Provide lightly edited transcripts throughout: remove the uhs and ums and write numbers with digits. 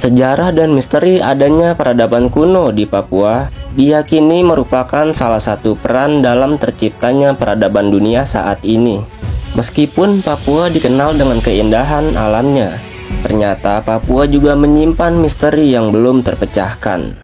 Sejarah dan misteri adanya peradaban kuno di Papua diyakini merupakan salah satu peran dalam terciptanya peradaban dunia saat ini. Meskipun Papua dikenal dengan keindahan alamnya, ternyata Papua juga menyimpan misteri yang belum terpecahkan.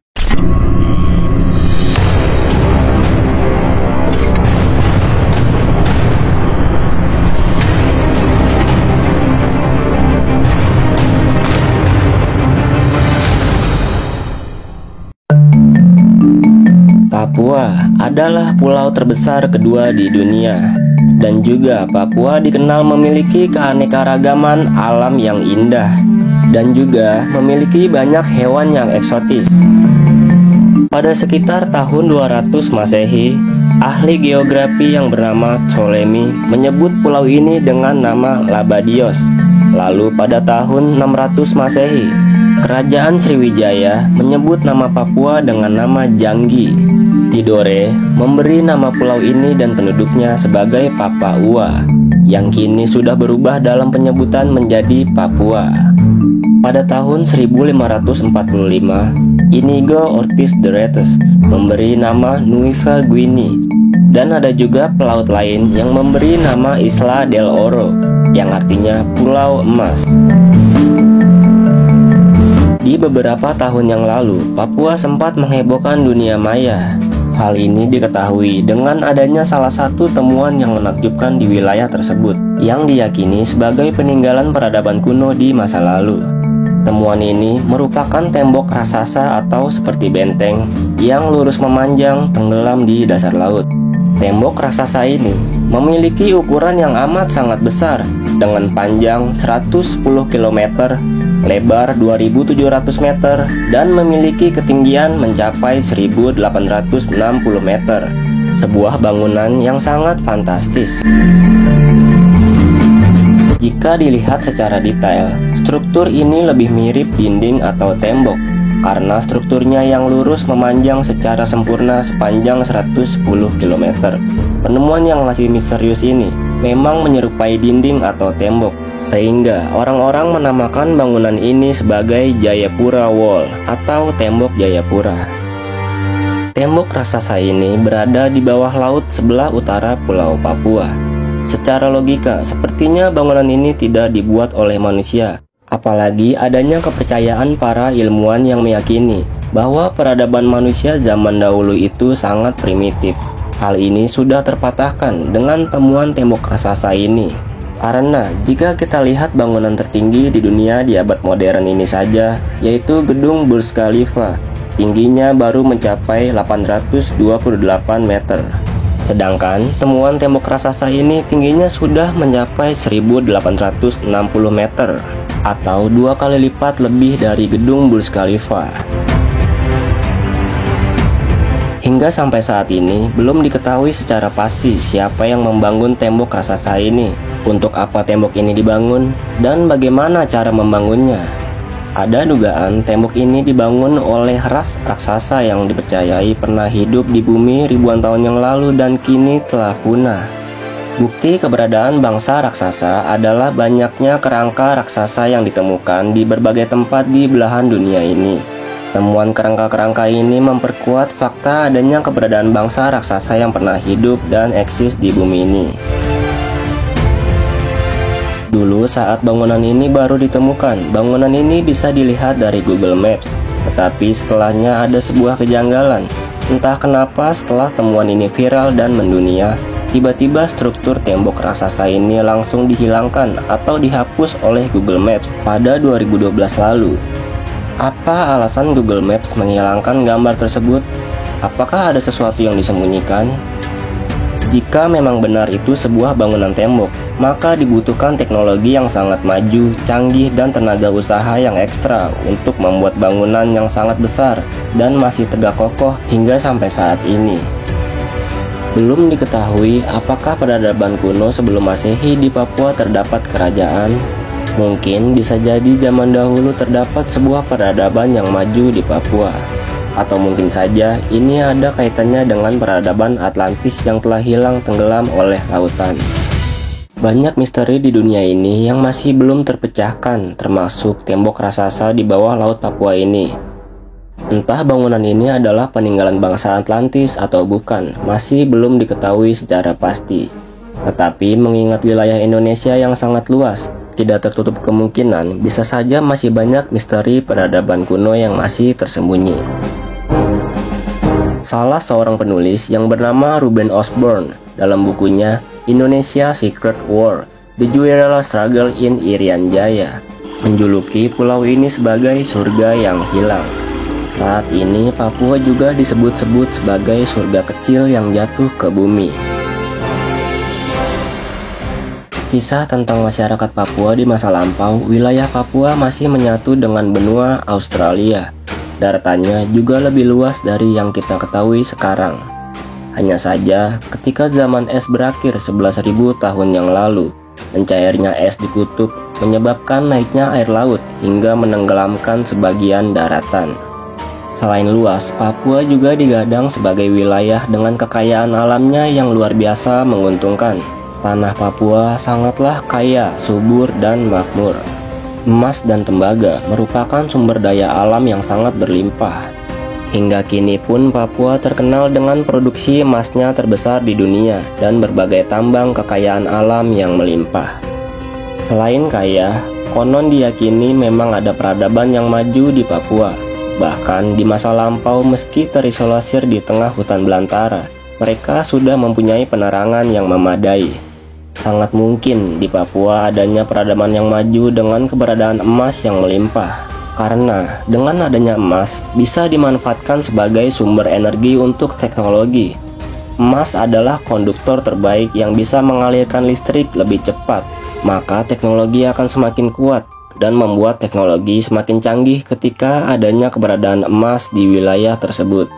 Papua adalah pulau terbesar kedua di dunia, dan juga Papua dikenal memiliki keanekaragaman alam yang indah, dan juga memiliki banyak hewan yang eksotis. Pada sekitar tahun 200 Masehi, ahli geografi yang bernama Ptolemy menyebut pulau ini dengan nama Labadios. Lalu pada tahun 600 Masehi, Kerajaan Sriwijaya menyebut nama Papua dengan nama Janggi. Tidore memberi nama pulau ini dan penduduknya sebagai Papua, yang kini sudah berubah dalam penyebutan menjadi Papua. Pada tahun 1545, Inigo Ortiz de Retez memberi nama Nueva Guinea, dan ada juga pelaut lain yang memberi nama Isla del Oro, yang artinya Pulau Emas. Di beberapa tahun yang lalu, Papua sempat menghebohkan dunia maya. Hal ini diketahui dengan adanya salah satu temuan yang menakjubkan di wilayah tersebut, yang diyakini sebagai peninggalan peradaban kuno di masa lalu. Temuan ini merupakan tembok raksasa atau seperti benteng yang lurus memanjang tenggelam di dasar laut. Tembok raksasa ini memiliki ukuran yang amat sangat besar dengan panjang 110 km, lebar 2.700 meter, dan memiliki ketinggian mencapai 1.860 meter. Sebuah bangunan yang sangat fantastis. Jika dilihat secara detail, struktur ini lebih mirip dinding atau tembok, karena strukturnya yang lurus memanjang secara sempurna sepanjang 110 km. Penemuan yang masih misterius ini memang menyerupai dinding atau tembok, sehingga orang-orang menamakan bangunan ini sebagai Jayapura Wall atau Tembok Jayapura. Tembok raksasa ini berada di bawah laut sebelah utara Pulau Papua. Secara logika, sepertinya bangunan ini tidak dibuat oleh manusia. Apalagi adanya kepercayaan para ilmuwan yang meyakini bahwa peradaban manusia zaman dahulu itu sangat primitif. Hal ini sudah terpatahkan dengan temuan tembok raksasa ini. Karena jika kita lihat bangunan tertinggi di dunia di abad modern ini saja, yaitu gedung Burj Khalifa, tingginya baru mencapai 828 meter. Sedangkan temuan tembok raksasa ini tingginya sudah mencapai 1860 meter, atau 2 kali lipat lebih dari gedung Burj Khalifa. Hingga sampai saat ini belum diketahui secara pasti siapa yang membangun tembok raksasa ini, untuk apa tembok ini dibangun, dan bagaimana cara membangunnya. Ada dugaan tembok ini dibangun oleh ras raksasa yang dipercayai pernah hidup di bumi ribuan tahun yang lalu dan kini telah punah. Bukti keberadaan bangsa raksasa adalah banyaknya kerangka raksasa yang ditemukan di berbagai tempat di belahan dunia ini. Temuan kerangka-kerangka ini memperkuat fakta adanya keberadaan bangsa raksasa yang pernah hidup dan eksis di bumi ini. Dulu saat bangunan ini baru ditemukan, bangunan ini bisa dilihat dari Google Maps. Tetapi setelahnya ada sebuah kejanggalan. Entah kenapa setelah temuan ini viral dan mendunia, tiba-tiba struktur tembok raksasa ini langsung dihilangkan atau dihapus oleh Google Maps pada 2012 lalu. Apa alasan Google Maps menghilangkan gambar tersebut? Apakah ada sesuatu yang disembunyikan? Jika memang benar itu sebuah bangunan tembok, maka dibutuhkan teknologi yang sangat maju, canggih, dan tenaga usaha yang ekstra untuk membuat bangunan yang sangat besar dan masih tegak kokoh hingga sampai saat ini. Belum diketahui apakah peradaban kuno sebelum Masehi di Papua terdapat kerajaan. Mungkin bisa jadi zaman dahulu terdapat sebuah peradaban yang maju di Papua. Atau mungkin saja ini ada kaitannya dengan peradaban Atlantis yang telah hilang tenggelam oleh lautan. Banyak misteri di dunia ini yang masih belum terpecahkan, termasuk tembok raksasa di bawah laut Papua ini. Entah bangunan ini adalah peninggalan bangsa Atlantis atau bukan, masih belum diketahui secara pasti. Tetapi mengingat wilayah Indonesia yang sangat luas, tidak tertutup kemungkinan bisa saja masih banyak misteri peradaban kuno yang masih tersembunyi. Salah seorang penulis yang bernama Ruben Osborne dalam bukunya Indonesia Secret War, The Guerrilla Struggle in Irian Jaya, menjuluki pulau ini sebagai surga yang hilang. Saat ini Papua juga disebut-sebut sebagai surga kecil yang jatuh ke bumi. Kisah tentang masyarakat Papua di masa lampau, wilayah Papua masih menyatu dengan benua Australia. Daratannya juga lebih luas dari yang kita ketahui sekarang. Hanya saja, ketika zaman es berakhir 11.000 tahun yang lalu, mencairnya es di kutub menyebabkan naiknya air laut hingga menenggelamkan sebagian daratan. Selain luas, Papua juga digadang sebagai wilayah dengan kekayaan alamnya yang luar biasa menguntungkan. Tanah Papua sangatlah kaya, subur, dan makmur. Emas dan tembaga merupakan sumber daya alam yang sangat berlimpah. Hingga kini pun Papua terkenal dengan produksi emasnya terbesar di dunia dan berbagai tambang kekayaan alam yang melimpah. Selain kaya, konon diyakini memang ada peradaban yang maju di Papua. Bahkan di masa lampau meski terisolasir di tengah hutan belantara, mereka sudah mempunyai penerangan yang memadai. Sangat mungkin di Papua adanya peradaban yang maju dengan keberadaan emas yang melimpah. Karena dengan adanya emas bisa dimanfaatkan sebagai sumber energi untuk teknologi. Emas adalah konduktor terbaik yang bisa mengalirkan listrik lebih cepat. Maka teknologi akan semakin kuat dan membuat teknologi semakin canggih ketika adanya keberadaan emas di wilayah tersebut.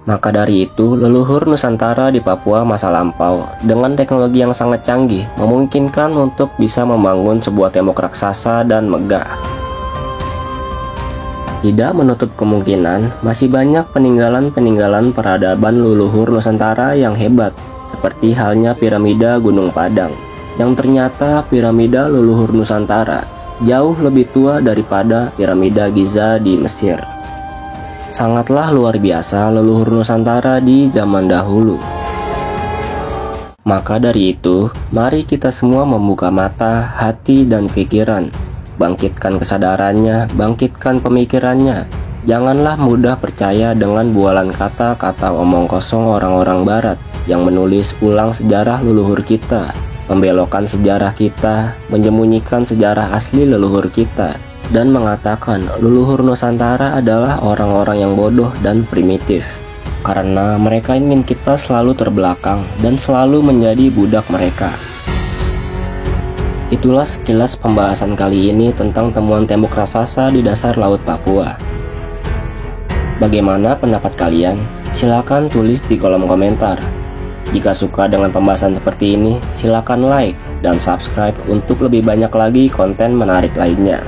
Maka dari itu, leluhur Nusantara di Papua masa lampau dengan teknologi yang sangat canggih memungkinkan untuk bisa membangun sebuah tembok raksasa dan megah. Tidak menutup kemungkinan masih banyak peninggalan-peninggalan peradaban leluhur Nusantara yang hebat, seperti halnya piramida Gunung Padang, yang ternyata piramida leluhur Nusantara jauh lebih tua daripada piramida Giza di Mesir. Sangatlah luar biasa leluhur Nusantara di zaman dahulu. Maka dari itu, mari kita semua membuka mata, hati, dan pikiran. Bangkitkan kesadarannya, bangkitkan pemikirannya. Janganlah mudah percaya dengan bualan kata-kata omong kosong orang-orang barat yang menulis ulang sejarah leluhur kita, membelokkan sejarah kita, menyembunyikan sejarah asli leluhur kita, dan mengatakan leluhur Nusantara adalah orang-orang yang bodoh dan primitif. Karena mereka ingin kita selalu terbelakang dan selalu menjadi budak mereka. Itulah sekilas pembahasan kali ini tentang temuan tembok raksasa di dasar laut Papua. Bagaimana pendapat kalian? Silakan tulis di kolom komentar. Jika suka dengan pembahasan seperti ini, silakan like dan subscribe untuk lebih banyak lagi konten menarik lainnya.